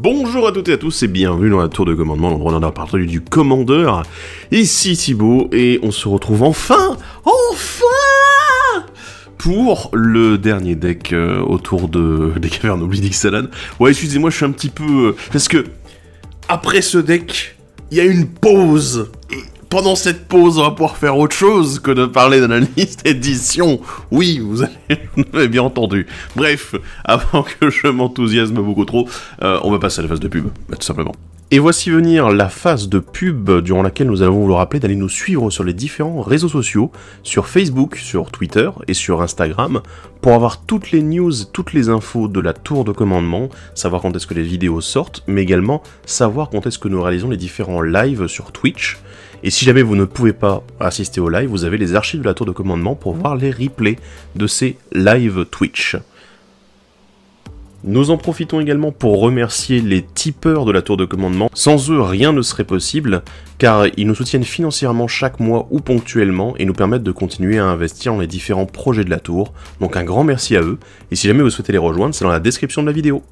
Bonjour à toutes et à tous et bienvenue dans la tour de commandement, l'endroit d'un partage du commandeur. Ici Thibaut et on se retrouve enfin pour le dernier deck autour des cavernes oubliées d'Ixalan. Ouais, excusez-moi, je suis un petit peu... parce que, après ce deck, il y a une pause. Et pendant cette pause, on va pouvoir faire autre chose que de parler d'analyse d'édition. Oui, vous avez bien entendu. Bref, avant que je m'enthousiasme beaucoup trop, on va passer à la phase de pub, tout simplement. Et voici venir la phase de pub durant laquelle nous allons vous rappeler d'aller nous suivre sur les différents réseaux sociaux, sur Facebook, sur Twitter et sur Instagram, pour avoir toutes les news, toutes les infos de la tour de commandement, savoir quand est-ce que les vidéos sortent, mais également savoir quand est-ce que nous réalisons les différents lives sur Twitch. Et si jamais vous ne pouvez pas assister au live, vous avez les archives de la tour de commandement pour voir les replays de ces live Twitch. Nous en profitons également pour remercier les tipeurs de la tour de commandement. Sans eux, rien ne serait possible, car ils nous soutiennent financièrement chaque mois ou ponctuellement et nous permettent de continuer à investir dans les différents projets de la tour. Donc un grand merci à eux, et si jamais vous souhaitez les rejoindre, c'est dans la description de la vidéo.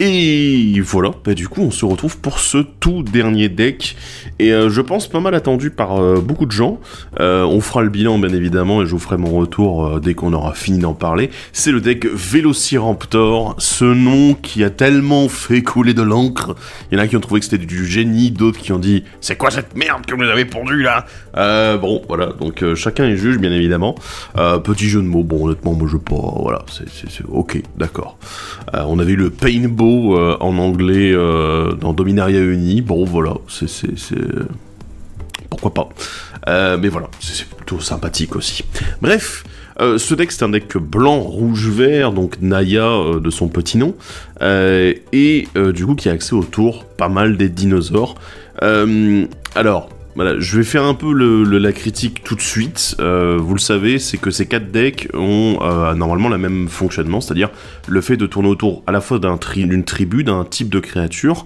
Et voilà, du coup on se retrouve pour ce tout dernier deck, et je pense pas mal attendu par beaucoup de gens. On fera le bilan bien évidemment, et je vous ferai mon retour dès qu'on aura fini d'en parler. C'est le deck Velociraptor, ce nom qui a tellement fait couler de l'encre. Il y en a qui ont trouvé que c'était du génie, d'autres qui ont dit « C'est quoi cette merde que vous avez pondu là ?» Bon, voilà, donc chacun est juge bien évidemment. Petit jeu de mots, bon honnêtement moi je pas, voilà, c'est ok, d'accord. On avait eu le Paintball en anglais dans Dominaria Uni, bon voilà, c'est pourquoi pas, mais voilà, c'est plutôt sympathique aussi. Bref, ce deck c'est un deck blanc, rouge, vert, donc Naya de son petit nom, et du coup qui a accès au tour pas mal des dinosaures. Alors, voilà, je vais faire un peu la critique tout de suite. Vous le savez, c'est que ces 4 decks ont normalement le même fonctionnement, c'est-à-dire le fait de tourner autour à la fois d'une tribu, d'un type de créature,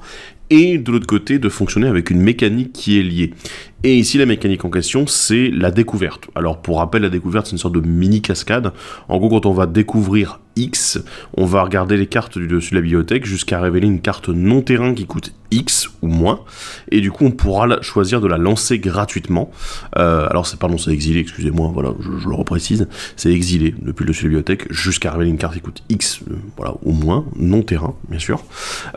et de l'autre côté de fonctionner avec une mécanique qui est liée. Et ici, la mécanique en question, c'est la découverte. Alors, pour rappel, la découverte, c'est une sorte de mini-cascade. En gros, quand on va découvrir X, on va regarder les cartes du dessus de la bibliothèque jusqu'à révéler une carte non-terrain qui coûte X ou moins. Et du coup, on pourra choisir de la lancer gratuitement. Alors, c'est exilé, excusez-moi, voilà, je le reprécise. C'est exilé depuis le dessus de la bibliothèque jusqu'à révéler une carte qui coûte X, voilà, au moins, non-terrain, bien sûr.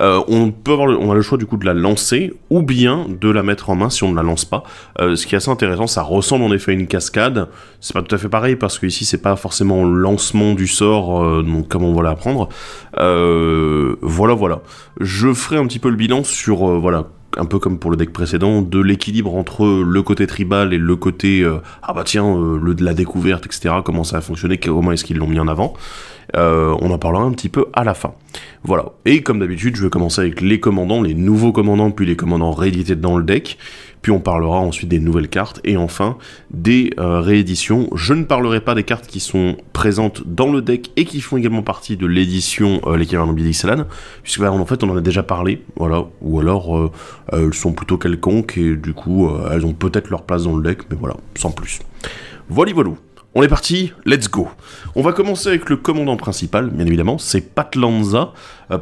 On a le choix, du coup, de la lancer ou bien de la mettre en main si on ne la lance pas. Ce qui est assez intéressant, ça ressemble en effet à une cascade. C'est pas tout à fait pareil parce que ici c'est pas forcément le lancement du sort, donc comme on va l'apprendre. Voilà. Je ferai un petit peu le bilan sur voilà, un peu comme pour le deck précédent, de l'équilibre entre le côté tribal et le côté de la découverte, etc. Comment ça a fonctionné, comment est-ce qu'ils l'ont mis en avant. On en parlera un petit peu à la fin. Voilà. Et comme d'habitude, je vais commencer avec les commandants, les nouveaux commandants, puis les commandants réédités dans le deck. Puis on parlera ensuite des nouvelles cartes, et enfin des rééditions. Je ne parlerai pas des cartes qui sont présentes dans le deck et qui font également partie de l'édition Les Cavernes oubliées d'Ixalan, puisque en fait on en a déjà parlé, voilà, ou alors elles sont plutôt quelconques, et du coup elles ont peut-être leur place dans le deck, mais voilà, sans plus. Voilà. On est parti, let's go. On va commencer avec le commandant principal, bien évidemment, c'est Pantlaza,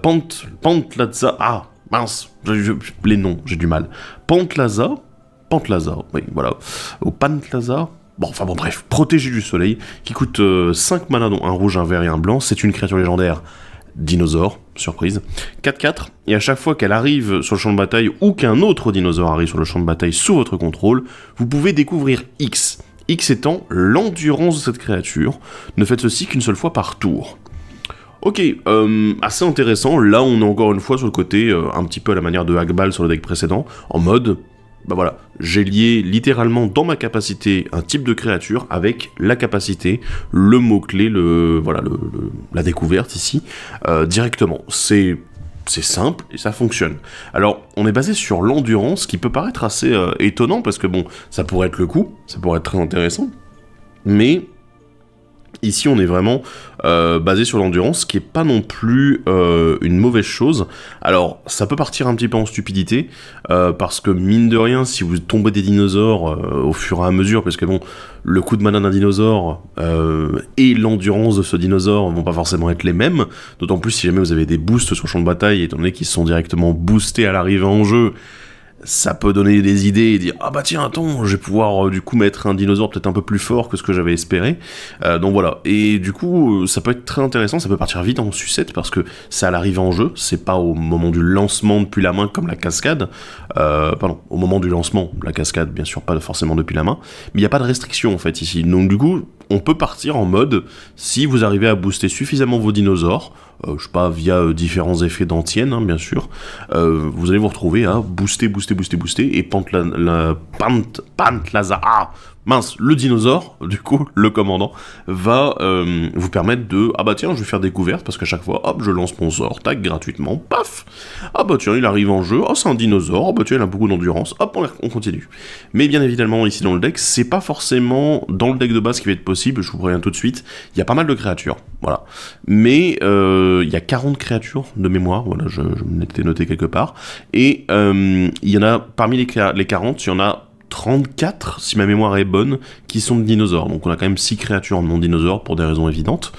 Pantlaza, ah, mince, les noms, j'ai du mal. Pantlaza, oui, voilà, au Pantlaza, bon, bref, protégé du soleil, qui coûte 5 mana, dont un rouge, un vert et un blanc, c'est une créature légendaire, dinosaure, surprise, 4/4, et à chaque fois qu'elle arrive sur le champ de bataille, ou qu'un autre dinosaure arrive sur le champ de bataille sous votre contrôle, vous pouvez découvrir X. X étant l'endurance de cette créature, ne faites ceci qu'une seule fois par tour. Ok, assez intéressant, là on est encore une fois sur le côté un petit peu à la manière de Hagbal sur le deck précédent, en mode, bah voilà, j'ai lié littéralement dans ma capacité un type de créature avec la capacité, le mot-clé, la découverte ici, directement. C'est simple et ça fonctionne. Alors, on est basé sur l'endurance, qui peut paraître assez étonnant, parce que bon, ça pourrait être le coup, ça pourrait être très intéressant, mais Ici, on est vraiment basé sur l'endurance, ce qui est pas non plus une mauvaise chose. Alors, ça peut partir un petit peu en stupidité, parce que mine de rien, si vous tombez des dinosaures au fur et à mesure, parce que bon, le coup de mana d'un dinosaure et l'endurance de ce dinosaure vont pas forcément être les mêmes, d'autant plus si jamais vous avez des boosts sur le champ de bataille, étant donné qu'ils sont directement boostés à l'arrivée en jeu, ça peut donner des idées et dire ah bah tiens attends je vais pouvoir du coup mettre un dinosaure peut-être un peu plus fort que ce que j'avais espéré, donc voilà, et du coup ça peut être très intéressant, ça peut partir vite en sucette parce que c'est à l'arrivée en jeu, c'est pas au moment du lancement depuis la main comme la cascade, pardon, au moment du lancement, la cascade bien sûr pas forcément depuis la main, mais il n'y a pas de restriction en fait ici, donc du coup on peut partir en mode si vous arrivez à booster suffisamment vos dinosaures, je sais pas, via différents effets d'antienne, hein, bien sûr, vous allez vous retrouver à booster, et le dinosaure, du coup, le commandant, va vous permettre de, ah bah tiens, je vais faire découverte, parce qu'à chaque fois, hop, je lance mon sort, tac, gratuitement, paf, ah bah tiens, il arrive en jeu, oh c'est un dinosaure, oh bah tiens, il a beaucoup d'endurance, hop, on continue. Mais bien évidemment, ici dans le deck, c'est pas forcément dans le deck de base qui va être possible, je vous préviens tout de suite, il y a pas mal de créatures, voilà. Mais il y a 40 créatures de mémoire, voilà, je me l'étais noté quelque part, et il y en a, parmi les 40, il y en a 34, si ma mémoire est bonne, qui sont de dinosaures. Donc on a quand même 6 créatures non dinosaures pour des raisons évidentes.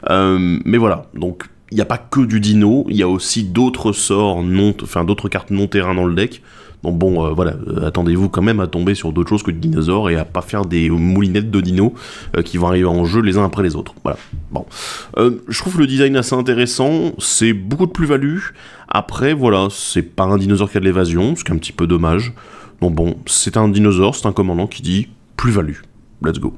Mais voilà, donc il n'y a pas que du dino, il y a aussi d'autres sorts, d'autres cartes non terrain dans le deck. Donc bon, voilà, attendez-vous quand même à tomber sur d'autres choses que de dinosaures et à pas faire des moulinettes de dinos qui vont arriver en jeu les uns après les autres. Voilà. Bon, je trouve le design assez intéressant, c'est beaucoup de plus-value. Après, voilà, c'est pas un dinosaure qui a de l'évasion, ce qui est un petit peu dommage. Donc bon, c'est un dinosaure, c'est un commandant qui dit plus-value. Let's go.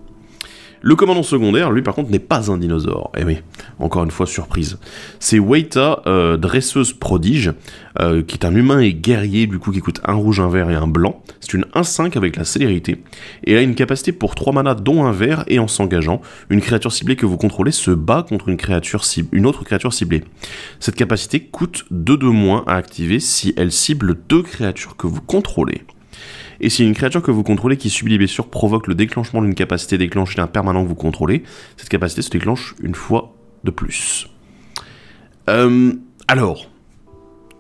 Le commandant secondaire, lui par contre, n'est pas un dinosaure. Eh oui, encore une fois, surprise. C'est Wayta, dresseuse prodige, qui est un humain et guerrier, du coup, qui coûte un rouge, un vert et un blanc. C'est une 1/5 avec la célérité, et elle a une capacité pour 3 manas, dont un vert, et en s'engageant, une créature ciblée que vous contrôlez se bat contre une autre créature ciblée. Cette capacité coûte 2 de moins à activer si elle cible 2 créatures que vous contrôlez. Et si une créature que vous contrôlez qui subit des blessures provoque le déclenchement d'une capacité déclenchée d'un permanent que vous contrôlez, cette capacité se déclenche une fois de plus. Alors,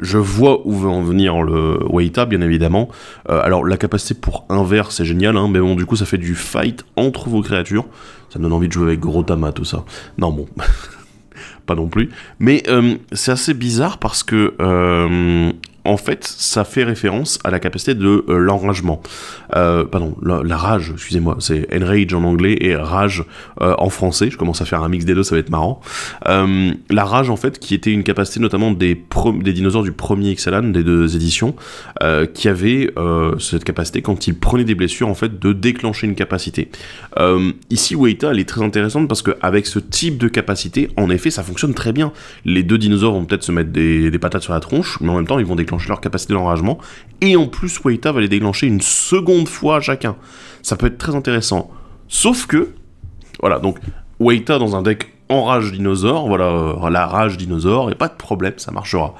je vois où veut en venir le Wayta, bien évidemment. Alors, la capacité pour un vert, c'est génial, hein, mais bon, du coup, ça fait du fight entre vos créatures. Ça me donne envie de jouer avec Grotama, tout ça. Non, bon... pas non plus. Mais c'est assez bizarre parce que... en fait, ça fait référence à la capacité de l'enragement. Pardon, la rage, excusez-moi, c'est enrage en anglais et rage en français. Je commence à faire un mix des deux, ça va être marrant. La rage, en fait, qui était une capacité notamment des dinosaures du premier Ixalan, des 2 éditions, qui avait cette capacité, quand ils prenaient des blessures, en fait, de déclencher une capacité. Ici, Wayta, elle est très intéressante parce qu'avec ce type de capacité, en effet, ça fonctionne très bien. Les 2 dinosaures vont peut-être se mettre des patates sur la tronche, mais en même temps, ils vont déclencher leur capacité d'enragement, et en plus Wayta va les déclencher une seconde fois chacun. Ça peut être très intéressant. Sauf que, voilà, donc Wayta dans un deck enrage dinosaure, voilà, la rage dinosaure, et pas de problème, ça marchera.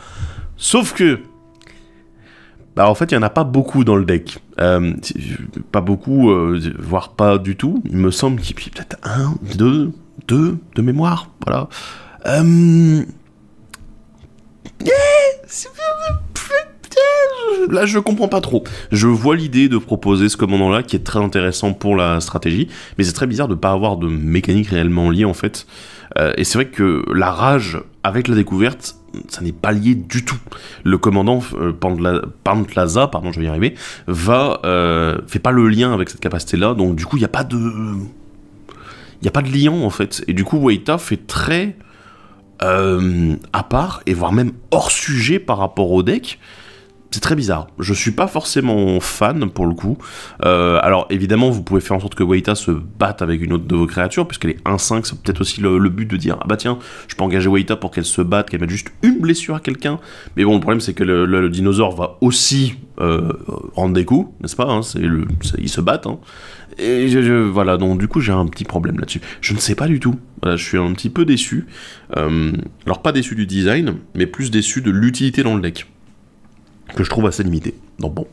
Sauf que, bah en fait il n'y en a pas beaucoup dans le deck. Pas beaucoup, voire pas du tout. Il me semble qu'il y a peut-être 1, 2 de mémoire, voilà. Là, je comprends pas trop. Je vois l'idée de proposer ce commandant-là, qui est très intéressant pour la stratégie, mais c'est très bizarre de pas avoir de mécanique réellement liée, en fait. Et c'est vrai que la rage, avec la découverte, ça n'est pas lié du tout. Le commandant Pantlaza, pardon, je vais y arriver, fait pas le lien avec cette capacité-là, donc du coup, il n'y a pas de... Il n'y a pas de lien, en fait. Et du coup, Wayta fait très... à part, et voire même hors sujet par rapport au deck. C'est très bizarre. Je suis pas forcément fan pour le coup. Alors évidemment, vous pouvez faire en sorte que Wayta se batte avec une autre de vos créatures, puisqu'elle est 1/5, c'est peut-être aussi le but de dire ah bah tiens, je peux engager Wayta pour qu'elle se batte, qu'elle mette juste une blessure à quelqu'un. Mais bon, le problème c'est que le dinosaure va aussi rendre des coups, n'est-ce pas, hein, ils se battent. Hein. Et voilà, donc du coup j'ai un petit problème là-dessus. Je ne sais pas du tout. Voilà, je suis un petit peu déçu. Alors pas déçu du design, mais plus déçu de l'utilité dans le deck, que je trouve assez limité. Donc bon,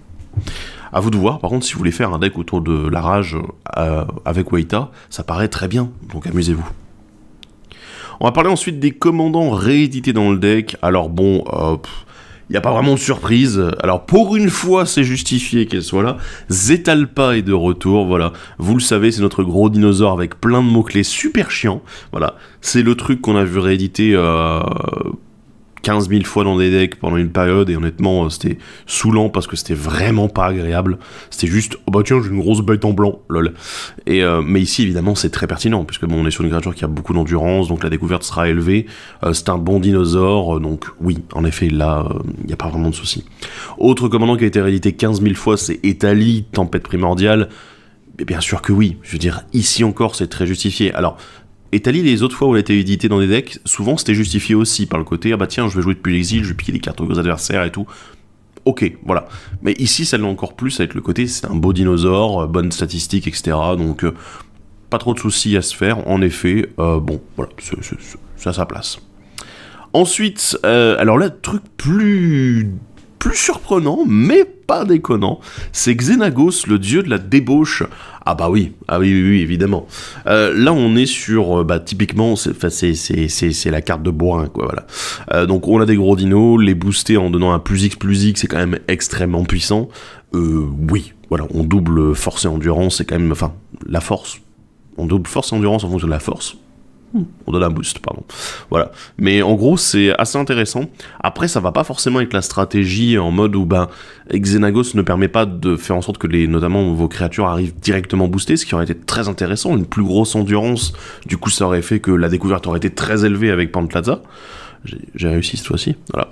à vous de voir. Par contre, si vous voulez faire un deck autour de la rage avec Wayta, ça paraît très bien, donc amusez-vous. On va parler ensuite des commandants réédités dans le deck. Alors bon, il n'y a pas vraiment de surprise. Alors pour une fois, c'est justifié qu'elle soit là. Zetalpa est de retour, voilà. Vous le savez, c'est notre gros dinosaure avec plein de mots-clés super chiants. Voilà, c'est le truc qu'on a vu rééditer 15 000 fois dans des decks pendant une période, et honnêtement, c'était saoulant parce que c'était vraiment pas agréable. C'était juste, oh bah tiens, j'ai une grosse bête en blanc, lol. Et, mais ici, évidemment, c'est très pertinent, puisque bon, on est sur une créature qui a beaucoup d'endurance, donc la découverte sera élevée. C'est un bon dinosaure, donc oui, en effet, là, il n'y a pas vraiment de souci. Autre commandant qui a été réédité 15 000 fois, c'est Etali, Tempête Primordiale. Mais bien sûr que oui, je veux dire, ici encore, c'est très justifié. Alors, Etali, les autres fois où elle a été éditée dans des decks, souvent c'était justifié aussi par le côté « Ah bah tiens, je vais jouer depuis l'exil, je vais piquer des cartes aux adversaires et tout. » Ok, voilà. Mais ici, ça l'est encore plus avec le côté « C'est un beau dinosaure, bonne statistique, etc. » Donc, pas trop de soucis à se faire. En effet, bon, voilà, c'est à sa place. Ensuite, alors là, truc plus surprenant, mais pas déconnant, c'est Xenagos, le dieu de la débauche. Ah bah oui, oui, évidemment. Là, on est sur, typiquement, c'est la carte de bourrin, quoi, voilà. Donc, on a des gros dinos, les booster en donnant un +X, c'est quand même extrêmement puissant. Oui, voilà, on double force et endurance, c'est quand même, enfin, la force. On double force et endurance en fonction de la force. On donne un boost, pardon. Voilà. Mais en gros, c'est assez intéressant. Après, ça va pas forcément être la stratégie en mode où Xenagos ne permet pas de faire en sorte que notamment vos créatures arrivent directement boostées, ce qui aurait été très intéressant. Une plus grosse endurance, du coup, ça aurait fait que la découverte aurait été très élevée avec Pantlaza. J'ai réussi cette fois-ci. Voilà.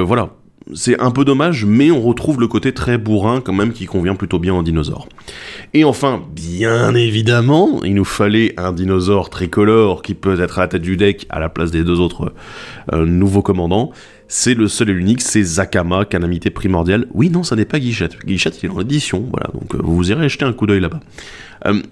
Voilà. C'est un peu dommage, mais on retrouve le côté très bourrin quand même qui convient plutôt bien aux dinosaures. Et enfin, bien évidemment, il nous fallait un dinosaure tricolore qui peut être à la tête du deck à la place des deux autres nouveaux commandants. C'est le seul et l'unique, c'est Zakama, Calamité Primordiale. Oui, non, ça n'est pas Guichette. Guichette, il est en édition, voilà, donc vous irez jeter un coup d'œil là-bas.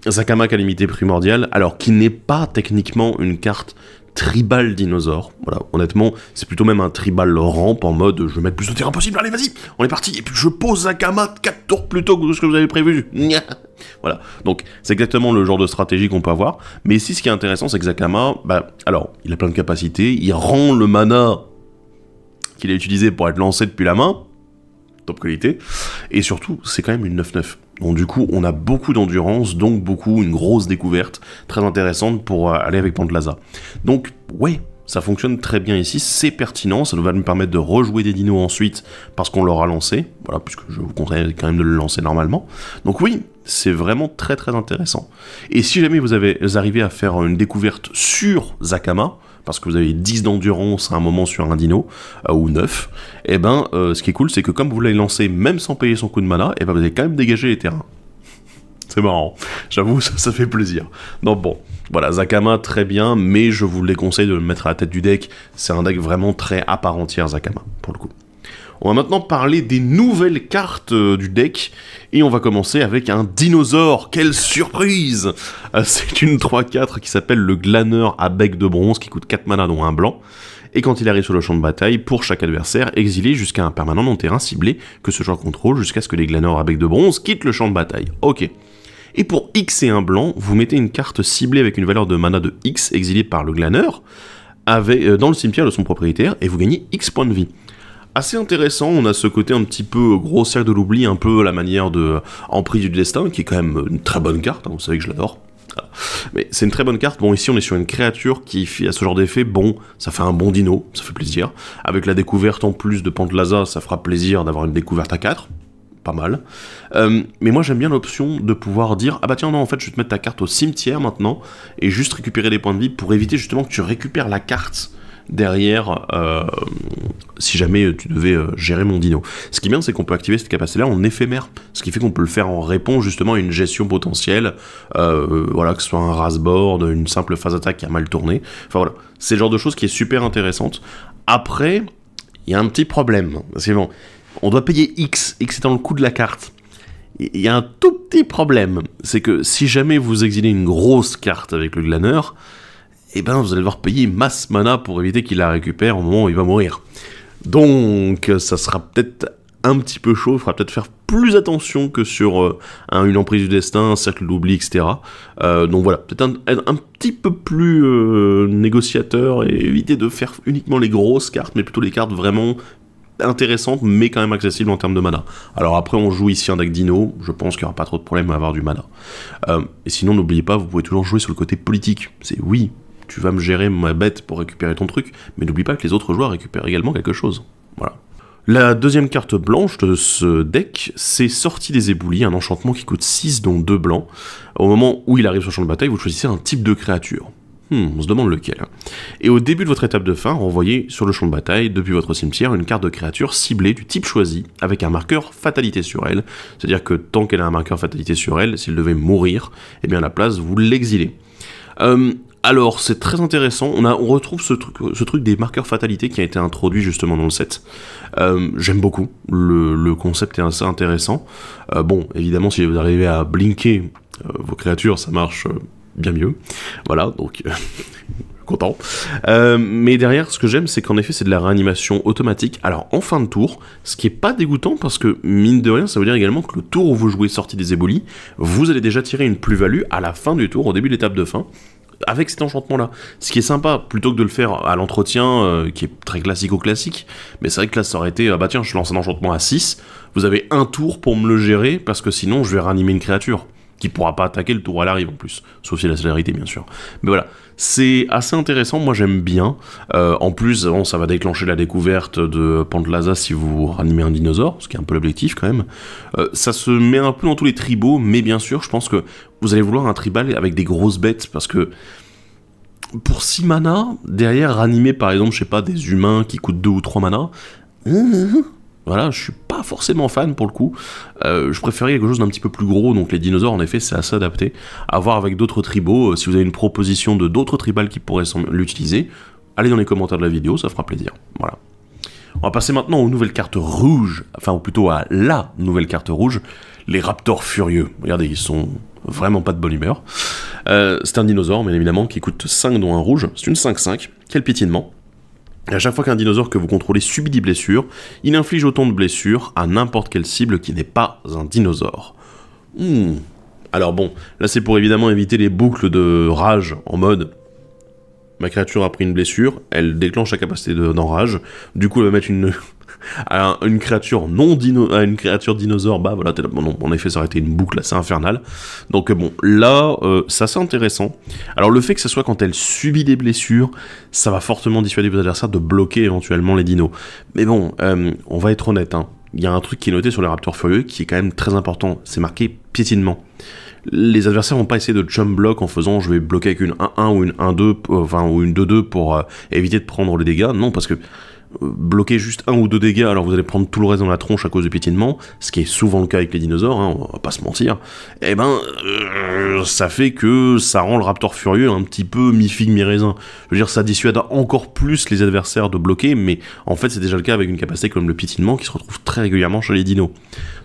Zakama, Calamité Primordiale, alors qui n'est pas techniquement une carte tribal dinosaure, voilà, honnêtement, c'est plutôt même un tribal ramp en mode je vais mettre plus de terrain possible, allez vas-y, on est parti, et puis je pose Zakama 4 tours plus tôt que ce que vous avez prévu. Voilà, donc c'est exactement le genre de stratégie qu'on peut avoir, mais ici ce qui est intéressant c'est que Zakama, alors, il a plein de capacités, il rend le mana qu'il a utilisé pour être lancé depuis la main, top qualité, et surtout, c'est quand même une 9-9. Donc du coup, on a beaucoup d'endurance, donc une grosse découverte, très intéressante pour aller avec Pantlaza. Donc, ouais, ça fonctionne très bien ici, c'est pertinent, ça va nous permettre de rejouer des dinos ensuite, parce qu'on l'aura lancé, voilà, puisque je vous conseille quand même de le lancer normalement. Donc oui, c'est vraiment très très intéressant. Et si jamais vous arrivez à faire une découverte sur Zakama, parce que vous avez 10 d'endurance à un moment sur un dino, ou 9, et ce qui est cool, c'est que comme vous l'avez lancé même sans payer son coup de mana, vous avez quand même dégagé les terrains. C'est marrant, j'avoue, ça fait plaisir. Donc bon, voilà, Zakama, très bien, mais je vous les conseille de le mettre à la tête du deck, c'est un deck vraiment très à part entière, Zakama, pour le coup. On va maintenant parler des nouvelles cartes du deck, et on va commencer avec un dinosaure, quelle surprise! C'est une 3-4 qui s'appelle le Glaneur à bec de bronze, qui coûte 4 mana dont un blanc, et quand il arrive sur le champ de bataille, pour chaque adversaire, exilé jusqu'à un permanent non-terrain ciblé que ce joueur contrôle jusqu'à ce que les Glaneurs à bec de bronze quittent le champ de bataille. Ok. Et pour X et un blanc, vous mettez une carte ciblée avec une valeur de mana de X exilée par le Glaneur, dans le cimetière de son propriétaire, et vous gagnez X points de vie. Assez intéressant, on a ce côté un petit peu gros cercle de l'oubli, un peu à la manière de Emprise du Destin, qui est quand même une très bonne carte, hein, vous savez que je l'adore. Voilà. Mais c'est une très bonne carte, bon ici on est sur une créature qui a ce genre d'effet, bon, ça fait un bon dino, ça fait plaisir. Avec la découverte en plus de Pantlaza, ça fera plaisir d'avoir une découverte à 4, pas mal. Mais moi j'aime bien l'option de pouvoir dire, ah bah tiens non en fait je vais te mettre ta carte au cimetière maintenant, et juste récupérer des points de vie pour éviter justement que tu récupères la carte derrière si jamais tu devais gérer mon dino. Ce qui est bien, c'est qu'on peut activer cette capacité-là en éphémère, ce qui fait qu'on peut le faire en réponse justement à une gestion potentielle, voilà, que ce soit un rasboard, une simple phase attaque qui a mal tourné, enfin voilà, c'est le genre de choses qui est super intéressante. Après, il y a un petit problème, c'est bon, on doit payer X étant le coût de la carte. Il y a un tout petit problème, c'est que si jamais vous exilez une grosse carte avec le Glaneur, et vous allez devoir payer masse mana pour éviter qu'il la récupère au moment où il va mourir. Donc, ça sera peut-être un petit peu chaud, il faudra peut-être faire plus attention que sur une emprise du destin, un cercle d'oubli, etc. Donc voilà, peut-être être un petit peu plus négociateur et éviter de faire uniquement les grosses cartes, mais plutôt les cartes vraiment intéressantes, mais quand même accessibles en termes de mana. Alors après, on joue ici un deck dino, je pense qu'il n'y aura pas trop de problème à avoir du mana. Et sinon, n'oubliez pas, vous pouvez toujours jouer sur le côté politique. C'est oui, tu vas me gérer ma bête pour récupérer ton truc, mais n'oublie pas que les autres joueurs récupèrent également quelque chose. Voilà. La deuxième carte blanche de ce deck, c'est Sortie des éboulis, un enchantement qui coûte 6 dont 2 blancs. Au moment où il arrive sur le champ de bataille, vous choisissez un type de créature. On se demande lequel. Et au début de votre étape de fin, renvoyez sur le champ de bataille, depuis votre cimetière, une carte de créature ciblée du type choisi, avec un marqueur fatalité sur elle. C'est-à-dire que tant qu'elle a un marqueur fatalité sur elle, s'il devait mourir, eh bien à la place, vous l'exilez. Alors, c'est très intéressant, on retrouve ce truc des marqueurs fatalité qui a été introduit justement dans le set. J'aime beaucoup, le concept est assez intéressant. Bon, évidemment, si vous arrivez à blinker vos créatures, ça marche bien mieux. Voilà, donc... content. Mais derrière, ce que j'aime, c'est qu'en effet, c'est de la réanimation automatique. Alors, en fin de tour, ce qui est pas dégoûtant, parce que, mine de rien, ça veut dire également que le tour où vous jouez Sortie des éboulis, vous allez déjà tirer une plus-value à la fin du tour, au début de l'étape de fin, avec cet enchantement-là. Ce qui est sympa, plutôt que de le faire à l'entretien, qui est très classico-classique, mais c'est vrai que là, ça aurait été, bah tiens, je lance un enchantement à 6, vous avez un tour pour me le gérer, parce que sinon, je vais réanimer une créature, qui pourra pas attaquer le tour où elle arrive en plus, sauf si la célérité, bien sûr. Mais voilà, c'est assez intéressant, moi j'aime bien. En plus, bon, ça va déclencher la découverte de Pantlaza si vous ranimez un dinosaure, ce qui est un peu l'objectif quand même. Ça se met un peu dans tous les tribaux, mais bien sûr, je pense que vous allez vouloir un tribal avec des grosses bêtes, parce que pour 6 mana, derrière ranimer par exemple, je sais pas, des humains qui coûtent 2 ou 3 mana, voilà, je suis pas forcément fan pour le coup. Je préférais quelque chose d'un petit peu plus gros, donc les dinosaures en effet c'est assez adapté. À voir avec d'autres tribaux, si vous avez une proposition de d'autres tribals qui pourraient l'utiliser, allez dans les commentaires de la vidéo, ça fera plaisir. Voilà. On va passer maintenant aux nouvelles cartes rouges, enfin ou plutôt à la nouvelle carte rouge, les Raptors Furieux. Regardez, ils sont vraiment pas de bonne humeur. C'est un dinosaure, bien évidemment, qui coûte 5 dont un rouge, c'est une 5-5, quel piétinement. Et à chaque fois qu'un dinosaure que vous contrôlez subit des blessures, il inflige autant de blessures à n'importe quelle cible qui n'est pas un dinosaure. Alors bon, là c'est pour évidemment éviter les boucles de rage en mode ma créature a pris une blessure, elle déclenche la capacité d'enrage, du coup elle va mettre une créature une créature dinosaure, bah voilà, non, en effet ça aurait été une boucle assez infernale. Donc bon, là, c'est assez intéressant. Alors le fait que ce soit quand elle subit des blessures, ça va fortement dissuader vos adversaires de bloquer éventuellement les dinos. Mais bon, on va être honnête, hein. Il y a un truc qui est noté sur les Raptors Furieux qui est quand même très important, c'est marqué piétinement. Les adversaires vont pas essayer de jump block en faisant je vais bloquer avec une 1-1 ou une 1-2, enfin ou une 2-2 pour éviter de prendre les dégâts. Non, parce que bloquer juste 1 ou 2 dégâts alors vous allez prendre tout le reste dans la tronche à cause du piétinement, ce qui est souvent le cas avec les dinosaures, hein, on va pas se mentir, et ben ça fait que ça rend le Raptor Furieux un petit peu mi-figue mi-raisin. Je veux dire, ça dissuade encore plus les adversaires de bloquer, mais en fait c'est déjà le cas avec une capacité comme le piétinement qui se retrouve très régulièrement chez les dinos.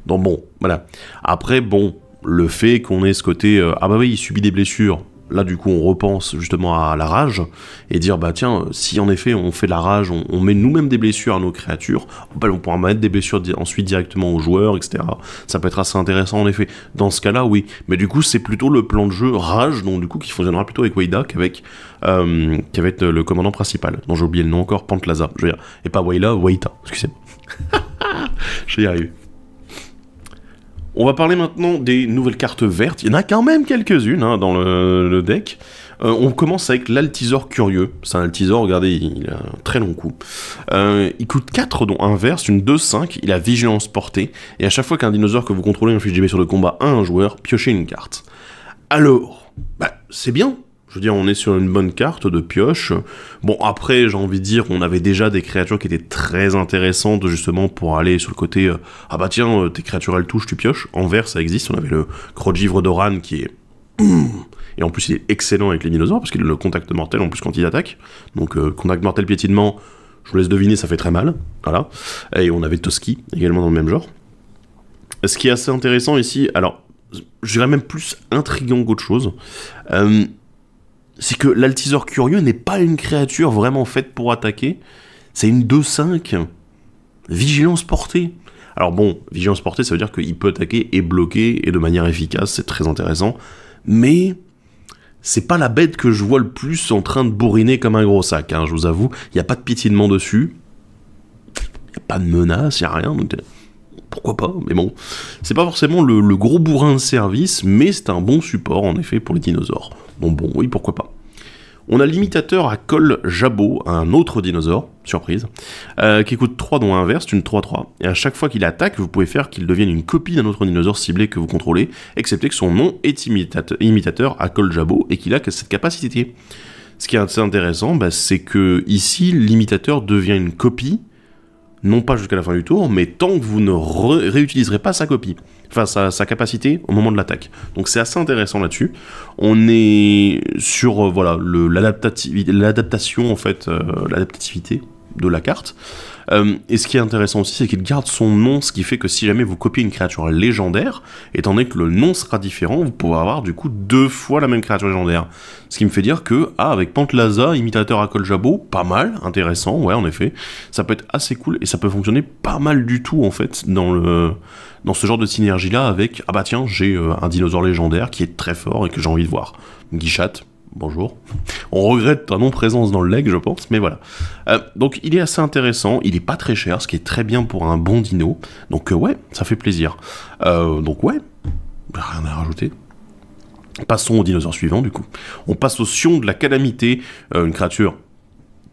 Donc bon, voilà. Après, bon, le fait qu'on ait ce côté ah bah oui, il subit des blessures, là du coup on repense justement à la rage et dire bah tiens, si en effet on fait de la rage, on met nous-mêmes des blessures à nos créatures, on pourra mettre des blessures ensuite directement aux joueurs, etc. Ça peut être assez intéressant en effet. Dans ce cas-là, oui, mais du coup c'est plutôt le plan de jeu rage, donc du coup qui fonctionnera plutôt avec Wayda qu'avec le commandant principal, dont j'ai oublié le nom encore, Pantlaza, je veux dire, et pas Wayla, Wayta, excusez-moi. Je vais y arriver. On va parler maintenant des nouvelles cartes vertes. Il y en a quand même quelques-unes hein, dans le deck. On commence avec l'Altisor Curieux. C'est un Altisor, regardez, il a un très long coup. Il coûte 4 dont un vert, c'est une 2-5, il a vigilance portée. Et à chaque fois qu'un dinosaure que vous contrôlez inflige des blessures de combat à un joueur, piochez une carte. Alors, bah, c'est bien. Je veux dire, on est sur une bonne carte de pioche. Bon, après, j'ai envie de dire qu'on avait déjà des créatures qui étaient très intéressantes, justement, pour aller sur le côté ah bah tiens, tes créatures, elles touchent, tu pioches. En vert, ça existe. On avait le Crogivre d'Oran qui est... Et en plus, il est excellent avec les dinosaures, parce qu'il a le contact mortel, en plus, quand il attaque. Donc, contact mortel, piétinement, je vous laisse deviner, ça fait très mal. Voilà. Et on avait Toski, également dans le même genre. Ce qui est assez intéressant ici, alors, je dirais même plus intriguant qu'autre chose, c'est que l'Altisor Curieux n'est pas une créature vraiment faite pour attaquer, c'est une 2-5, vigilance portée. Alors bon, vigilance portée, ça veut dire qu'il peut attaquer et bloquer, et de manière efficace, c'est très intéressant, mais c'est pas la bête que je vois le plus en train de bourriner comme un gros sac, hein, je vous avoue, il n'y a pas de piétinement dessus, il n'y a pas de menace, il n'y a rien, donc pourquoi pas, mais bon, c'est pas forcément le gros bourrin de service, mais c'est un bon support, en effet, pour les dinosaures. Bon, oui, pourquoi pas. On a l'imitateur à col jabot, un autre dinosaure, surprise, qui coûte 3 dont 1 vert, c'est une 3-3, et à chaque fois qu'il attaque, vous pouvez faire qu'il devienne une copie d'un autre dinosaure ciblé que vous contrôlez, excepté que son nom est imitateur à col jabot, et qu'il a cette capacité. Ce qui est assez intéressant, c'est que ici, l'imitateur devient une copie, non pas jusqu'à la fin du tour, mais tant que vous ne réutiliserez pas sa copie, enfin sa capacité au moment de l'attaque. Donc c'est assez intéressant là-dessus. On est sur voilà l'adaptation en fait, l'adaptativité de la carte. Et ce qui est intéressant aussi, c'est qu'il garde son nom, ce qui fait que si jamais vous copiez une créature légendaire, étant donné que le nom sera différent, vous pourrez avoir du coup 2 fois la même créature légendaire. Ce qui me fait dire que, avec Pantlaza, imitateur à col jabot, pas mal, intéressant, ouais en effet, ça peut être assez cool, et ça peut fonctionner pas mal du tout en fait, dans ce genre de synergie-là avec, ah bah tiens, j'ai un dinosaure légendaire qui est très fort et que j'ai envie de voir. Guichat. Bonjour. On regrette ta non-présence dans le leg, je pense, mais voilà. Donc, il est assez intéressant, il est pas très cher, ce qui est très bien pour un bon dino. Donc, ouais, ça fait plaisir. Donc, ouais, rien à rajouter. Passons au dinosaure suivant, du coup. On passe au Sion de la Calamité, une créature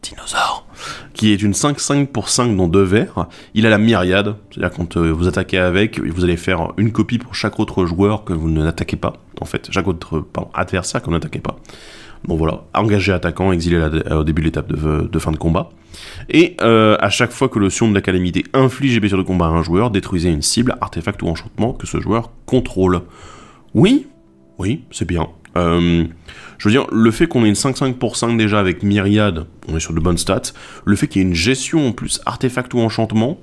dinosaure, qui est une 5-5 pour 5 dans 2 verts. Il a la myriade, c'est-à-dire quand vous attaquez avec, vous allez faire une copie pour chaque autre joueur que vous n'attaquez pas, en fait, chaque autre adversaire que vous n'attaquez pas. Donc voilà, engagé attaquant, exilé au début de l'étape de fin de combat. Et à chaque fois que le Sion de la Calamité inflige des blessures de combat à un joueur, détruisez une cible, artefact ou enchantement que ce joueur contrôle. Oui, c'est bien. Je veux dire, le fait qu'on ait une 5-5 pour 5 déjà avec myriade, on est sur de bonnes stats. Le fait qu'il y ait une gestion en plus, artefact ou enchantement,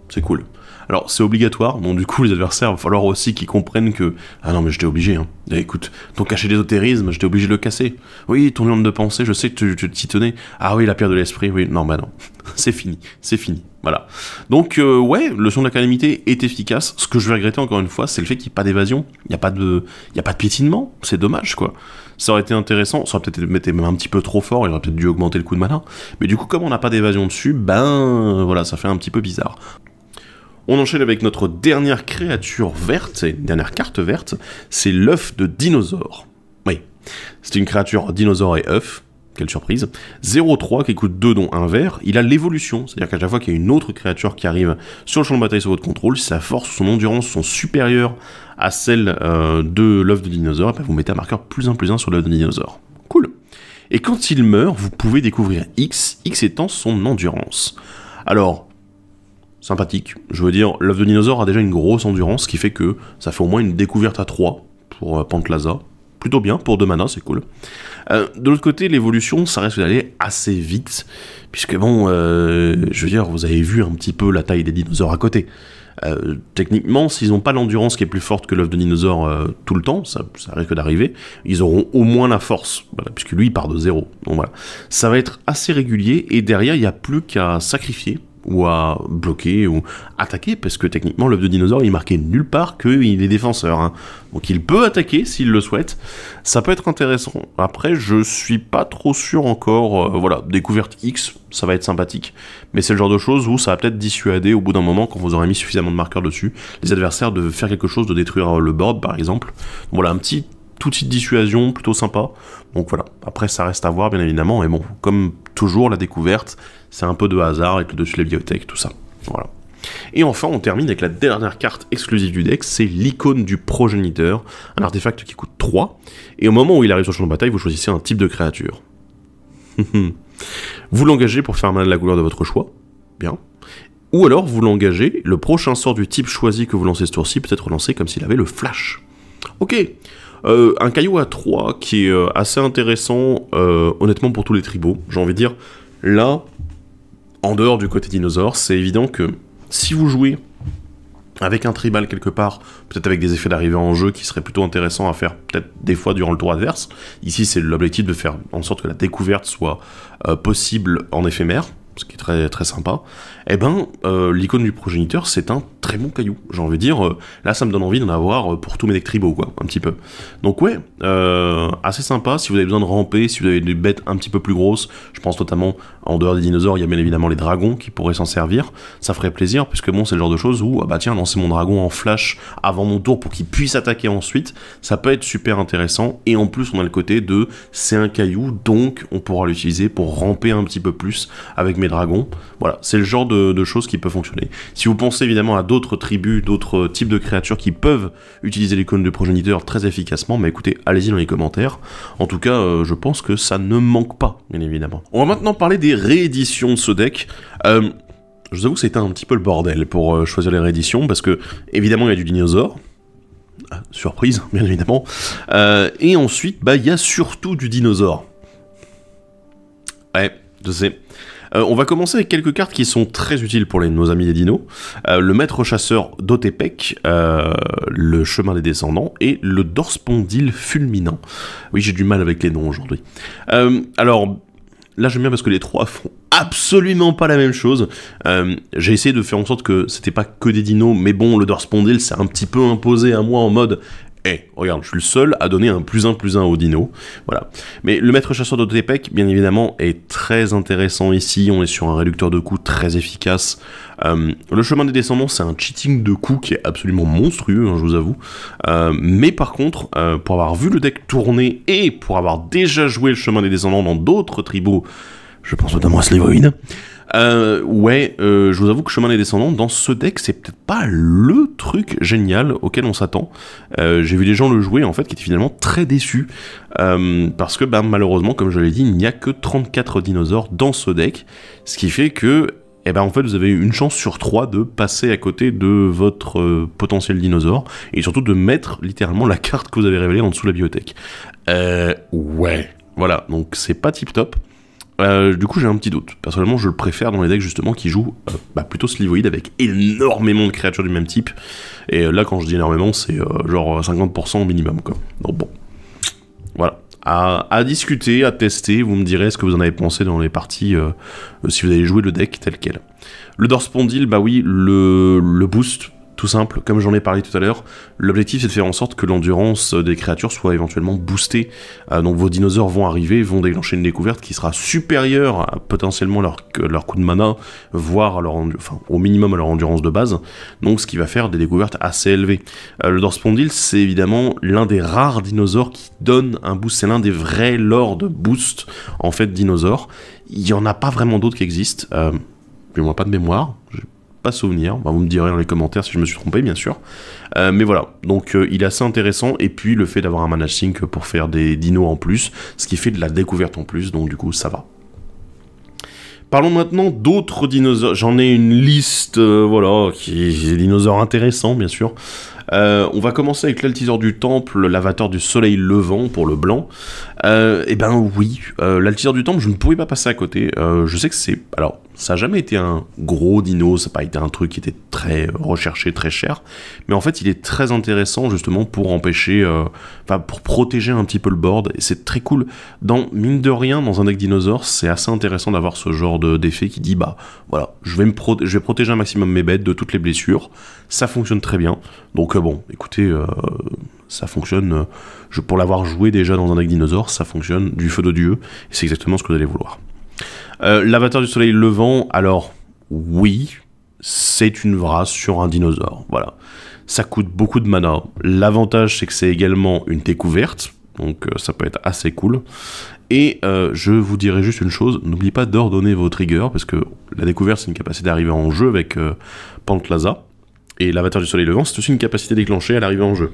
c'est cool. Alors, c'est obligatoire, donc du coup, les adversaires, il va falloir aussi qu'ils comprennent que... Ah non, mais j'étais obligé, hein. Écoute, ton cachet d'ésotérisme, j'étais obligé de le casser. Oui, ton lion de pensée, je sais que tu t'y tenais. Ah oui, la pierre de l'esprit, oui. Non, non. c'est fini. Voilà. Donc, ouais, le Sion de la Calamité est efficace. Ce que je vais regretter, encore une fois, c'est le fait qu'il n'y ait pas d'évasion. Il n'y a pas de piétinement. C'est dommage, quoi. Ça aurait été intéressant, ça aurait peut-être été même un petit peu trop fort, il aurait peut-être dû augmenter le coup de mana. Mais du coup, comme on n'a pas d'évasion dessus, voilà, ça fait un petit peu bizarre. On enchaîne avec notre dernière créature verte, une dernière carte verte, c'est l'œuf de dinosaure. Oui, c'est une créature dinosaure et œuf, quelle surprise. 0-3 qui coûte 2 dont 1 vert, il a l'évolution, c'est-à-dire qu'à chaque fois qu'il y a une autre créature qui arrive sur le champ de bataille sous votre contrôle, si sa force ou son endurance sont supérieures à celle de l'œuf de dinosaure, vous mettez un marqueur +1/+1 sur l'œuf de dinosaure. Cool. Et quand il meurt, vous pouvez découvrir X étant son endurance. Alors, sympathique. Je veux dire, l'œuf de dinosaure a déjà une grosse endurance, ce qui fait que ça fait au moins une découverte à 3 pour Pantlaza. Plutôt bien, pour 2 mana, c'est cool. De l'autre côté, l'évolution, ça risque d'aller assez vite, puisque bon, je veux dire, vous avez vu un petit peu la taille des dinosaures à côté. Techniquement, s'ils n'ont pas l'endurance qui est plus forte que l'œuf de dinosaure tout le temps, ça risque d'arriver, ils auront au moins la force, voilà, puisque lui il part de 0. Donc voilà, ça va être assez régulier, et derrière il n'y a plus qu'à sacrifier, ou à bloquer, ou attaquer, parce que techniquement l'œuf de dinosaure il est marqué nulle part qu'il est défenseur, hein. Donc il peut attaquer s'il le souhaite, ça peut être intéressant. Après je suis pas trop sûr encore, voilà, découverte X, ça va être sympathique, mais c'est le genre de choses où ça va peut-être dissuader au bout d'un moment, quand vous aurez mis suffisamment de marqueurs dessus, les adversaires de faire quelque chose, de détruire le board par exemple. Donc, voilà, un petit outil de dissuasion plutôt sympa. Donc voilà, après ça reste à voir bien évidemment, et bon, comme toujours la découverte, c'est un peu de hasard avec le dessus de la bibliothèque, tout ça. Voilà. Et enfin, on termine avec la dernière carte exclusive du deck, c'est l'icône du progéniteur, un artefact qui coûte 3, et au moment où il arrive sur le champ de bataille, vous choisissez un type de créature. Vous l'engagez pour faire un mana de la couleur de votre choix, bien. Ou alors vous l'engagez, le prochain sort du type choisi que vous lancez ce tour-ci peut être lancé comme s'il avait le flash. Ok, un caillou à 3 qui est assez intéressant, honnêtement pour tous les tribaux, j'ai envie de dire, là, en dehors du côté dinosaure, c'est évident que si vous jouez avec un tribal quelque part, peut-être avec des effets d'arrivée en jeu qui seraient plutôt intéressants à faire peut-être des fois durant le tour adverse, ici c'est l'objectif de faire en sorte que la découverte soit possible en éphémère, ce qui est très, très sympa, eh ben, l'icône du progéniteur, c'est un très bon caillou. J'ai envie de dire, là, ça me donne envie d'en avoir pour tous mes decks tribaux, quoi, un petit peu. Donc ouais, assez sympa, si vous avez besoin de ramper, si vous avez des bêtes un petit peu plus grosses, je pense notamment, en dehors des dinosaures, il y a bien évidemment les dragons qui pourraient s'en servir, ça ferait plaisir, puisque bon, c'est le genre de choses où, ah bah tiens, lancer mon dragon en flash avant mon tour pour qu'il puisse attaquer ensuite, ça peut être super intéressant, et en plus, on a le côté de, c'est un caillou, donc on pourra l'utiliser pour ramper un petit peu plus avec mes dragons. Voilà, c'est le genre de choses qui peut fonctionner. Si vous pensez évidemment à d'autres tribus, d'autres types de créatures qui peuvent utiliser l'icône de progéniteur très efficacement, bah écoutez, allez-y dans les commentaires. En tout cas, je pense que ça ne manque pas, bien évidemment. On va maintenant parler des rééditions de ce deck. Je vous avoue que c'était un petit peu le bordel pour choisir les rééditions, parce que, évidemment, il y a du dinosaure. Surprise, bien évidemment. Et ensuite, bah, il y a surtout du dinosaure. Ouais, je sais. On va commencer avec quelques cartes qui sont très utiles pour nos amis les dinos. Le maître chasseur d'Otepec, le chemin des descendants, et le dorspondyle fulminant. Oui, j'ai du mal avec les noms aujourd'hui. Alors, là j'aime bien parce que les trois font absolument pas la même chose. J'ai essayé de faire en sorte que c'était pas que des dinos, mais bon, le dorspondyle s'est un petit peu imposé à moi en mode... regarde, je suis le seul à donner un +1/+1 au dino. Voilà. Mais le maître chasseur d'Otepec, bien évidemment, est très intéressant ici. On est sur un réducteur de coups très efficace. Le chemin des descendants, c'est un cheating de coups qui est absolument monstrueux, hein, je vous avoue. Mais par contre, pour avoir vu le deck tourner et pour avoir déjà joué le chemin des descendants dans d'autres tribus, je pense notamment à Slivoid, je vous avoue que Chemin des Descendants, dans ce deck, c'est peut-être pas le truc génial auquel on s'attend. J'ai vu des gens le jouer, en fait, qui étaient finalement très déçus, parce que, bah, malheureusement, comme je l'ai dit, il n'y a que 34 dinosaures dans ce deck, ce qui fait que, en fait, vous avez une chance sur 3 de passer à côté de votre potentiel dinosaure, et surtout de mettre, littéralement, la carte que vous avez révélée en dessous de la bibliothèque. Voilà, donc c'est pas tip-top. Du coup j'ai un petit doute. Personnellement je le préfère dans les decks justement qui jouent plutôt Slivoid avec énormément de créatures du même type. Et là quand je dis énormément c'est genre 50% au minimum quoi. Donc bon. Voilà. À discuter, à tester, vous me direz ce que vous en avez pensé dans les parties si vous avez joué le deck tel quel. Le dorspondyle, bah oui, le boost. Tout simple, comme j'en ai parlé tout à l'heure, l'objectif c'est de faire en sorte que l'endurance des créatures soit éventuellement boostée. Donc vos dinosaures vont arriver, vont déclencher une découverte qui sera supérieure à potentiellement leur coup de mana, voire à au minimum à leur endurance de base, donc ce qui va faire des découvertes assez élevées. Le dorspondyle c'est évidemment l'un des rares dinosaures qui donne un boost, c'est l'un des vrais lords boost en fait dinosaures. Il n'y en a pas vraiment d'autres qui existent, mais moi pas de mémoire, pas souvenir, vous me direz dans les commentaires si je me suis trompé bien sûr, mais voilà, donc il est assez intéressant, et puis le fait d'avoir un mana sync pour faire des dinos en plus, ce qui fait de la découverte en plus, donc du coup ça va. Parlons maintenant d'autres dinosaures, j'en ai une liste, voilà, qui est des dinosaures intéressants bien sûr. On va commencer avec l'Altiseur du Temple, l'avatar du soleil levant pour le blanc. Oui, l'Altiseur du Temple, je ne pouvais pas passer à côté. Je sais que c'est... Alors, ça n'a jamais été un gros dino, ça n'a pas été un truc qui était très recherché, très cher. Mais en fait, il est très intéressant justement pour empêcher... pour protéger un petit peu le board. Et c'est très cool. Mine de rien, dans un deck dinosaure, c'est assez intéressant d'avoir ce genre d'effet qui dit, bah, voilà, je vais protéger un maximum mes bêtes de toutes les blessures. Ça fonctionne très bien. Donc bon, écoutez, ça fonctionne, pour l'avoir joué déjà dans un deck dinosaure, ça fonctionne du feu de Dieu, et c'est exactement ce que vous allez vouloir. L'avatar du soleil levant, alors, oui, c'est une vrasse sur un dinosaure, voilà. Ça coûte beaucoup de mana, l'avantage c'est que c'est également une découverte, donc ça peut être assez cool. Et je vous dirai juste une chose, n'oubliez pas d'ordonner vos triggers, parce que la découverte c'est une capacité d'arriver en jeu avec Pantlaza, et l'avatar du soleil levant, c'est aussi une capacité déclenchée à l'arrivée en jeu.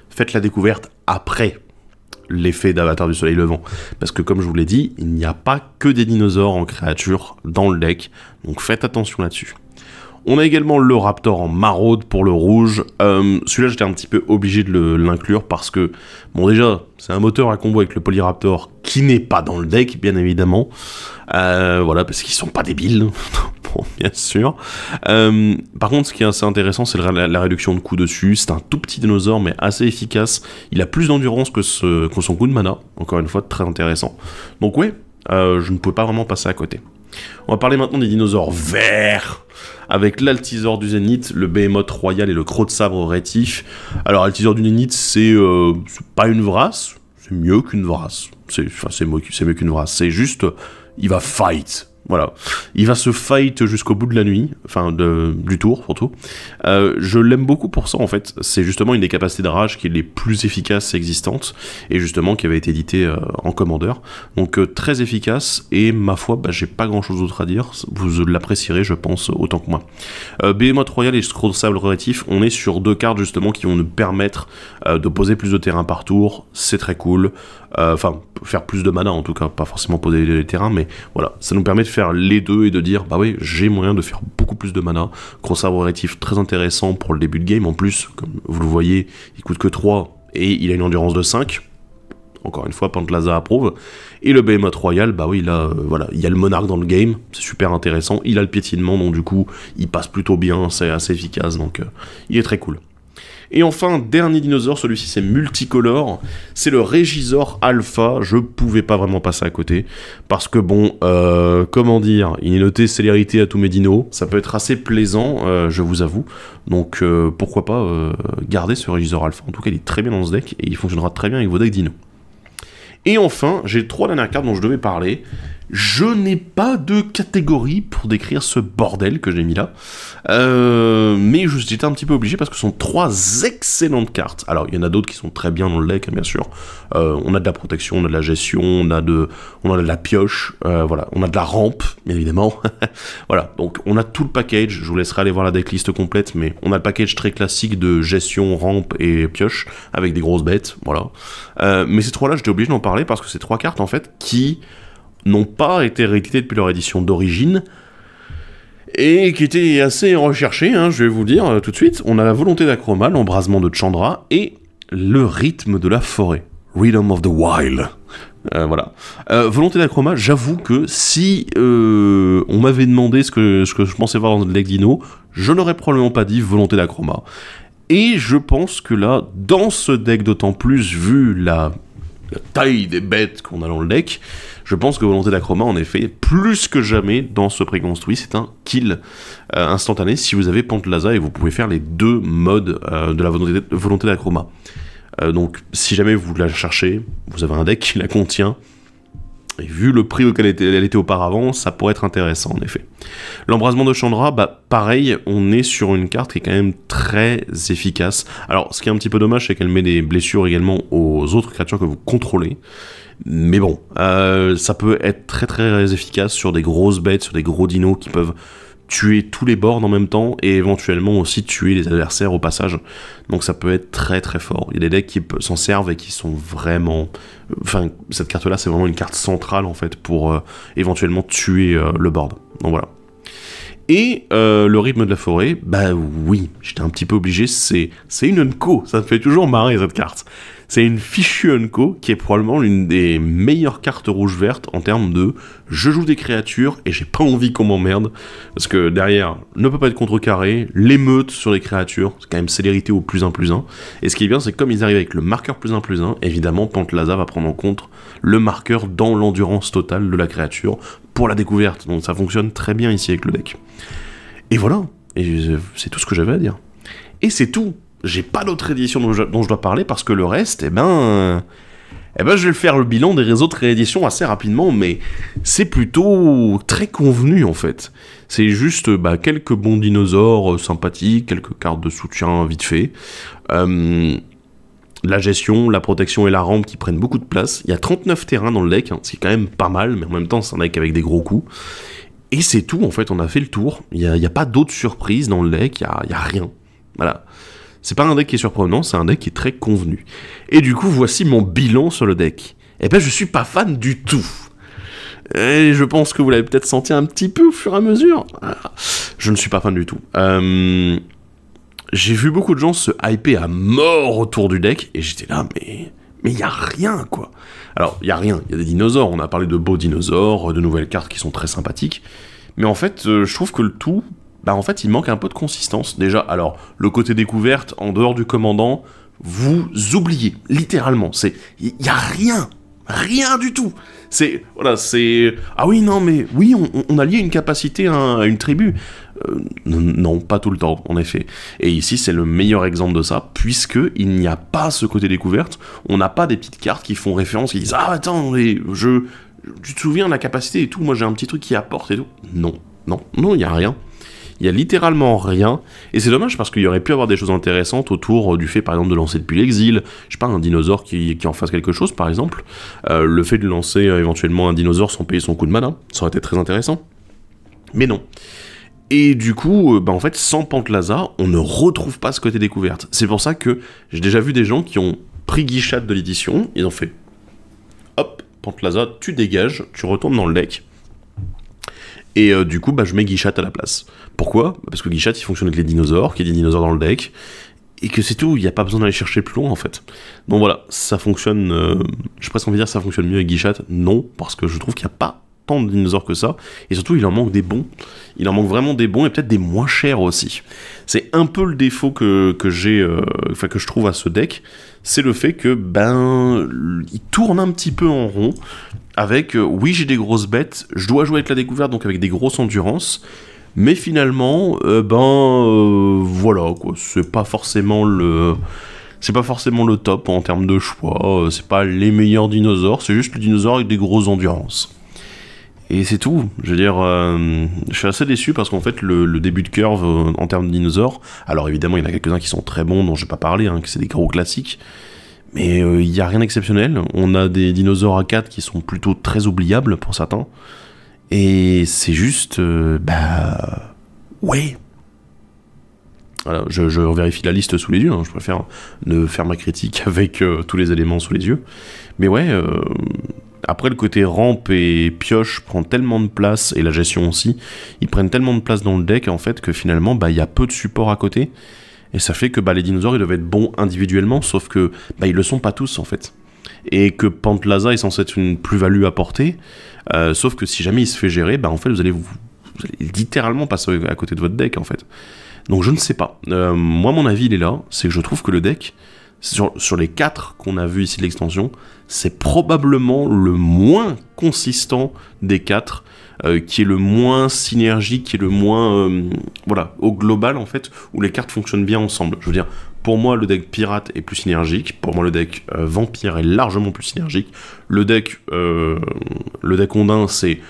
Faites la découverte après l'effet d'avatar du soleil levant. Parce que comme je vous l'ai dit, il n'y a pas que des dinosaures en créature dans le deck. Donc faites attention là-dessus. On a également le Raptor en maraude pour le rouge. Celui-là, j'étais un petit peu obligé de l'inclure parce que, bon déjà, c'est un moteur à combo avec le Polyraptor qui n'est pas dans le deck, bien évidemment. Voilà, parce qu'ils sont pas débiles. Bon, bien sûr. Par contre, ce qui est assez intéressant, c'est la réduction de coups dessus. C'est un tout petit dinosaure, mais assez efficace. Il a plus d'endurance que son coup de mana. Encore une fois, très intéressant. Donc ouais, je ne pouvais pas vraiment passer à côté. On va parler maintenant des dinosaures verts, avec l'Altisor du Zénith, le Behemoth Royal et le Croc de Sabre Rétif. Alors, Altisor du Zénith, c'est pas une vrasse, c'est mieux qu'une vrasse. C'est mieux qu'une vrasse, c'est juste, il va fight. Voilà, il va se fight jusqu'au bout de la nuit, enfin du tour surtout. Je l'aime beaucoup pour ça en fait, c'est justement une des capacités de rage qui est les plus efficaces existantes, et justement qui avait été éditée en commandeur. Donc très efficace, et ma foi, bah, j'ai pas grand chose d'autre à dire, vous l'apprécierez je pense autant que moi. Behemoth Royal et Croc de Sabre Rétif, on est sur 2 cartes justement qui vont nous permettre de poser plus de terrain par tour, c'est très cool. Enfin, faire plus de mana en tout cas, pas forcément poser les terrains, mais voilà, ça nous permet de faire les deux et de dire, bah oui, j'ai moyen de faire beaucoup plus de mana. Croc de Sabre Rétif, très intéressant pour le début de game, en plus, comme vous le voyez, il coûte que 3, et il a une endurance de 5, encore une fois, Pantlaza approuve, et le Behemoth Royal, bah oui, là, voilà, il y a le monarque dans le game, c'est super intéressant, il a le piétinement, donc du coup, il passe plutôt bien, c'est assez efficace, donc il est très cool. Et enfin, dernier dinosaure, celui-ci c'est multicolore, c'est le Régisor Alpha, je pouvais pas vraiment passer à côté, parce que bon, comment dire, il est noté célérité à tous mes dinos, ça peut être assez plaisant, je vous avoue, donc pourquoi pas garder ce Régisor Alpha, en tout cas il est très bien dans ce deck, et il fonctionnera très bien avec vos decks dinos. Et enfin, j'ai 3 dernières cartes dont je devais parler. Je n'ai pas de catégorie pour décrire ce bordel que j'ai mis là. Mais j'étais un petit peu obligé parce que ce sont 3 excellentes cartes. Alors, il y en a d'autres qui sont très bien dans le deck, bien sûr. On a de la protection, on a de la gestion, on a de la pioche, voilà. On a de la rampe, bien évidemment. Voilà, donc on a tout le package. Je vous laisserai aller voir la decklist complète, mais on a le package très classique de gestion, rampe et pioche, avec des grosses bêtes, voilà. Mais ces 3-là, j'étais obligé d'en parler parce que c'est 3 cartes, en fait, qui n'ont pas été rééditées depuis leur édition d'origine, et qui étaient assez recherchées, hein, je vais vous le dire tout de suite. On a la volonté d'Akroma, l'embrasement de Chandra, et le rythme de la forêt, Rhythm of the Wild. Voilà. Volonté d'Akroma, j'avoue que si on m'avait demandé ce que je pensais voir dans le deck Dino, je n'aurais probablement pas dit Volonté d'Akroma. Et je pense que là, dans ce deck d'autant plus, vu la taille des bêtes qu'on a dans le deck, je pense que Volonté d'Akroma, en effet, plus que jamais dans ce préconstruit, c'est un kill instantané si vous avez Pantlaza, et vous pouvez faire les 2 modes de la Volonté d'Akroma. Donc, si jamais vous la cherchez, vous avez un deck qui la contient, et vu le prix auquel elle était auparavant, ça pourrait être intéressant, en effet. L'embrasement de Chandra, bah, pareil, on est sur une carte qui est quand même très efficace. Alors, ce qui est un petit peu dommage, c'est qu'elle met des blessures également aux autres créatures que vous contrôlez. Mais bon, ça peut être très très efficace sur des grosses bêtes, sur des gros dinos qui peuvent tuer tous les boards en même temps, et éventuellement aussi tuer les adversaires au passage. Donc ça peut être très très fort. Il y a des decks qui s'en servent et qui sont vraiment... Enfin, cette carte-là, c'est vraiment une carte centrale, en fait, pour éventuellement tuer le board. Donc voilà. Et le rythme de la forêt, bah oui, j'étais un petit peu obligé, c'est une Unco, ça me fait toujours marrer cette carte. C'est une fichue Unco qui est probablement l'une des meilleures cartes rouge-verte en termes de je joue des créatures et j'ai pas envie qu'on m'emmerde, parce que derrière, ne peut pas être contrecarré, l'émeute sur les créatures, c'est quand même célérité au +1/+1, et ce qui est bien, c'est que comme ils arrivent avec le marqueur +1/+1, évidemment, Pantlaza va prendre en compte le marqueur dans l'endurance totale de la créature pour la découverte, donc ça fonctionne très bien ici avec le deck. Et voilà, et c'est tout ce que j'avais à dire. Et c'est tout. J'ai pas d'autre édition dont je dois parler, parce que le reste, eh ben, je vais faire le bilan des autres rééditions assez rapidement, mais c'est plutôt très convenu, en fait. C'est juste quelques bons dinosaures sympathiques, quelques cartes de soutien vite fait, la gestion, la protection et la rampe qui prennent beaucoup de place. Il y a 39 terrains dans le deck, hein, ce qui est quand même pas mal, mais en même temps, c'est un deck avec des gros coups. Et c'est tout, en fait, on a fait le tour. Il n'y a pas d'autres surprises dans le deck, il n'y a rien. Voilà. C'est pas un deck qui est surprenant, c'est un deck qui est très convenu. Et du coup, voici mon bilan sur le deck. Eh ben, je suis pas fan du tout. Et je pense que vous l'avez peut-être senti un petit peu au fur et à mesure. Je ne suis pas fan du tout. J'ai vu beaucoup de gens se hyper à mort autour du deck, et j'étais là, mais il y a rien, quoi. Alors, il y a rien, il y a des dinosaures, on a parlé de beaux dinosaures, de nouvelles cartes qui sont très sympathiques, mais en fait, je trouve que le tout, en fait, il manque un peu de consistance. Déjà, alors, le côté découverte, en dehors du commandant, vous oubliez, littéralement, il y a rien. Rien du tout. C'est... Voilà, c'est... Ah oui, non, mais... Oui, on a lié une capacité à une tribu. Non, pas tout le temps, en effet. Et ici, c'est le meilleur exemple de ça, puisque il n'y a pas ce côté découverte. On n'a pas des petites cartes qui font référence, qui disent « Ah, attends, mais tu te souviens de la capacité et tout, moi j'ai un petit truc qui apporte et tout. » Non, il n'y a rien. Il y a littéralement rien, et c'est dommage parce qu'il y aurait pu avoir des choses intéressantes autour du fait par exemple de lancer depuis l'exil, je sais pas, un dinosaure qui en fasse quelque chose par exemple, le fait de lancer éventuellement un dinosaure sans payer son coup de mana, ça aurait été très intéressant, mais non. Et du coup, en fait, sans Pantlaza, on ne retrouve pas ce côté découverte. C'est pour ça que j'ai déjà vu des gens qui ont pris Guichat de l'édition, ils ont fait hop, Pantlaza, tu dégages, tu retournes dans le deck. Et du coup, je mets Guichat à la place. Pourquoi ? Parce que Guichat, il fonctionne avec les dinosaures, qu'il y a des dinosaures dans le deck, et que c'est tout, il n'y a pas besoin d'aller chercher plus loin, en fait. Donc voilà, ça fonctionne... j'ai presque envie de dire ça fonctionne mieux avec Guichat. Non, parce que je trouve qu'il n'y a pas tant de dinosaures que ça, et surtout, il en manque des bons. Il en manque vraiment des bons, et peut-être des moins chers aussi. C'est un peu le défaut que j'ai... que je trouve à ce deck, c'est le fait que, il tourne un petit peu en rond, avec, oui, j'ai des grosses bêtes, je dois jouer avec la découverte, donc avec des grosses endurances, mais finalement, voilà, quoi, c'est pas forcément le top en termes de choix, c'est pas les meilleurs dinosaures, c'est juste le dinosaure avec des grosses endurances. Et c'est tout, je veux dire, je suis assez déçu parce qu'en fait, le début de curve en termes de dinosaures, alors évidemment, il y en a quelques-uns qui sont très bons, dont je vais pas parler, hein, que c'est des gros classiques, mais il n'y a rien d'exceptionnel. On a des dinosaures à 4 qui sont plutôt très oubliables pour certains. Et c'est juste... ouais. Voilà, je vérifie la liste sous les yeux. Hein. Je préfère ne faire ma critique avec tous les éléments sous les yeux. Mais ouais, après le côté rampe et pioche prend tellement de place, et la gestion aussi, ils prennent tellement de place dans le deck en fait que finalement, il y a peu de support à côté. Et ça fait que les dinosaures, ils doivent être bons individuellement, sauf que ils le sont pas tous, en fait. Et que Pantlaza est censé être une plus-value apportée, sauf que si jamais il se fait gérer, en fait, vous allez littéralement passer à côté de votre deck, en fait. Donc je ne sais pas. Moi, mon avis, il est là, c'est que je trouve que le deck, sur les 4 qu'on a vu ici de l'extension, c'est probablement le moins consistant des 4, qui est le moins synergique, qui est le moins, voilà, au global en fait, où les cartes fonctionnent bien ensemble. Je veux dire, pour moi le deck pirate est plus synergique, pour moi le deck vampire est largement plus synergique, le deck ondin c'est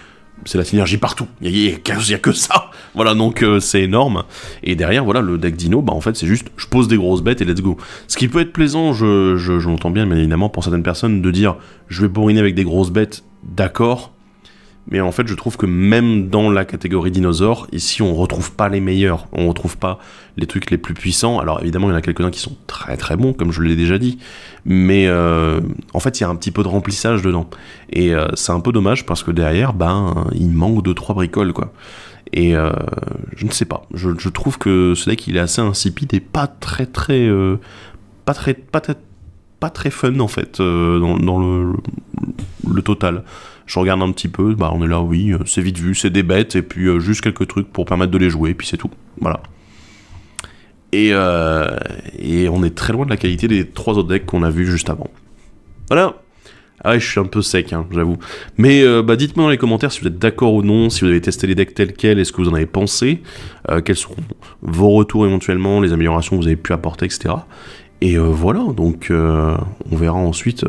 la synergie partout, il y a que ça, voilà, donc c'est énorme, et derrière, voilà, le deck dino, en fait, c'est juste, je pose des grosses bêtes et let's go. Ce qui peut être plaisant, je l'entends bien, évidemment, pour certaines personnes, de dire, je vais bourriner avec des grosses bêtes, d'accord, mais en fait, je trouve que même dans la catégorie dinosaure, ici, on retrouve pas les meilleurs, on retrouve pas les trucs les plus puissants. Alors évidemment, il y en a quelques-uns qui sont très très bons, comme je l'ai déjà dit, mais en fait, il y a un petit peu de remplissage dedans. Et c'est un peu dommage parce que derrière, il manque 2-3 bricoles, quoi. Et je ne sais pas, je trouve que ce deck, il est assez insipide et pas très fun, en fait, dans le total. Je regarde un petit peu, on est là, oui, c'est vite vu, c'est des bêtes, et puis juste quelques trucs pour permettre de les jouer, et puis c'est tout, voilà. Et on est très loin de la qualité des 3 autres decks qu'on a vus juste avant. Voilà. Ah ouais, je suis un peu sec, hein, j'avoue. Mais dites-moi dans les commentaires si vous êtes d'accord ou non, si vous avez testé les decks tels quels, est-ce que vous en avez pensé, quels seront vos retours éventuellement, les améliorations que vous avez pu apporter, etc. Et voilà, donc on verra ensuite...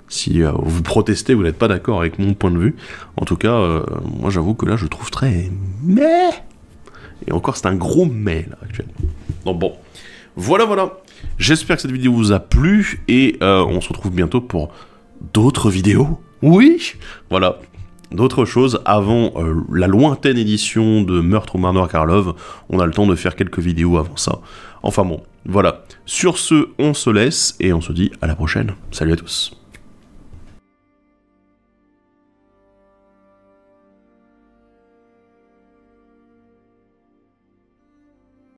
si vous protestez, vous n'êtes pas d'accord avec mon point de vue. En tout cas, moi j'avoue que là je trouve très mais. Et encore c'est un gros mais là actuellement. Donc bon, voilà. J'espère que cette vidéo vous a plu et on se retrouve bientôt pour d'autres vidéos. Oui, voilà. D'autres choses avant la lointaine édition de Meurtre au Manoir Karlov. On a le temps de faire quelques vidéos avant ça. Enfin bon, voilà. Sur ce, on se laisse et on se dit à la prochaine. Salut à tous.